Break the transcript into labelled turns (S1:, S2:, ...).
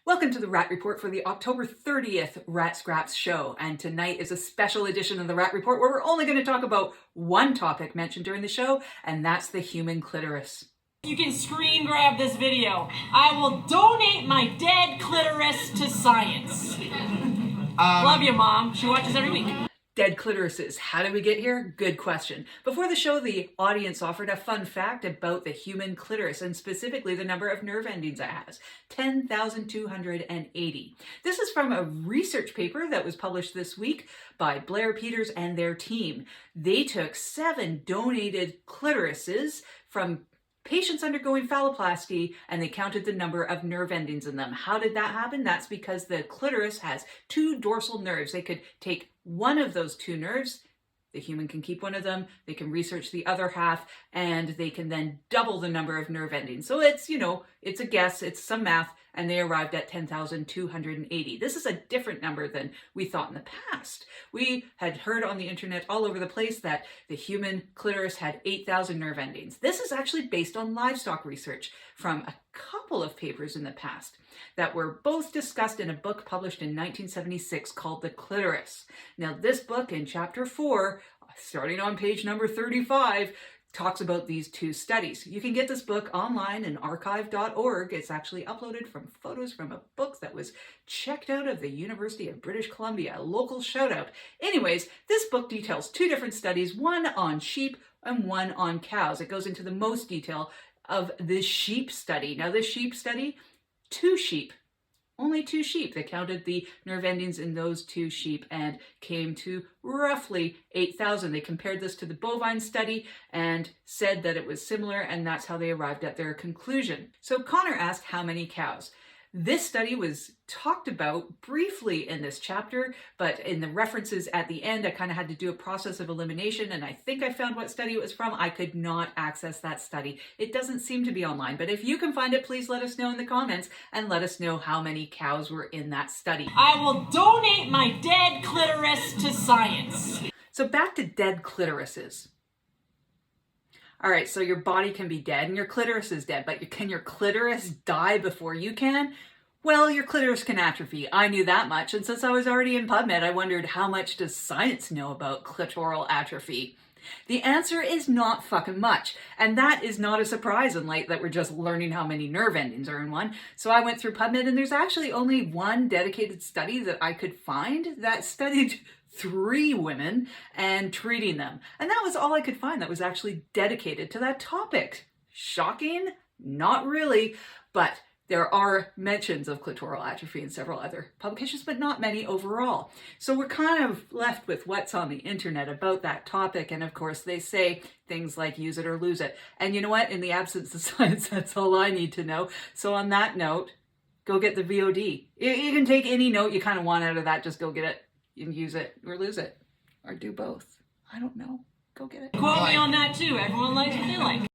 S1: Welcome to the Rat Report for the October 30th Rat Scraps show. And tonight is a special edition of the Rat Report where we're only going to talk about one topic mentioned during the show, and that's the human clitoris.
S2: You can screen grab this video. I will donate my dead clitoris to science. Love you, Mom. She watches every week.
S1: Dead clitorises. How did we get here? Good question. Before the show, the audience offered a fun fact about the human clitoris, and specifically the number of nerve endings it has. 10,280. This is from a research paper that was published this week by Blair Peters and their team. They took 7 donated clitorises from patients undergoing phalloplasty, and they counted the number of nerve endings in them. How did that happen? That's because the clitoris has 2 dorsal nerves. They could take one of those 2 nerves, the human can keep one of them, they can research the other half, and they can then double the number of nerve endings. So it's, it's a guess, it's some math, and they arrived at 10,280. This is a different number than we thought in the past. We had heard on the internet all over the place that the human clitoris had 8,000 nerve endings. This is actually based on livestock research from a couple of papers in the past that were both discussed in a book published in 1976 called The Clitoris. Now, this book in chapter 4, starting on page number 35, talks about these 2 studies. You can get this book online in archive.org. It's actually uploaded from photos from a book that was checked out of the University of British Columbia, a local shout out. Anyways, this book details 2 different studies, one on sheep and one on cows. It goes into the most detail of the sheep study. Now, this sheep study, 2 sheep. Only 2 sheep. They counted the nerve endings in those 2 sheep and came to roughly 8,000. They compared this to the bovine study and said that it was similar, and that's how they arrived at their conclusion. So Connor asked how many cows. This study was talked about briefly in this chapter, but in the references at the end, I kind of had to do a process of elimination, and I think I found what study it was from. I could not access that study. It doesn't seem to be online, but if you can find it, please let us know in the comments and let us know how many cows were in that study.
S2: I will donate my dead clitoris to science.
S1: So back to dead clitorises. All right, so your body can be dead and your clitoris is dead, but can your clitoris die before you can? Well, your clitoris can atrophy. I knew that much, and since I was already in PubMed, I wondered how much does science know about clitoral atrophy? The answer is not fucking much, and that is not a surprise in light that we're just learning how many nerve endings are in one. So I went through PubMed, and there's actually only one dedicated study that I could find that studied 3 women and treating them. And that was all I could find that was actually dedicated to that topic. Shocking? Not really, but there are mentions of clitoral atrophy in several other publications, but not many overall. So we're kind of left with what's on the internet about that topic. And of course, they say things like use it or lose it. And you know what? In the absence of science, that's all I need to know. So on that note, go get the VOD. You can take any note you kind of want out of that. Just go get it. You can use it or lose it or do both. I don't know. Go get it.
S2: Quote me on that too. Everyone likes what they like.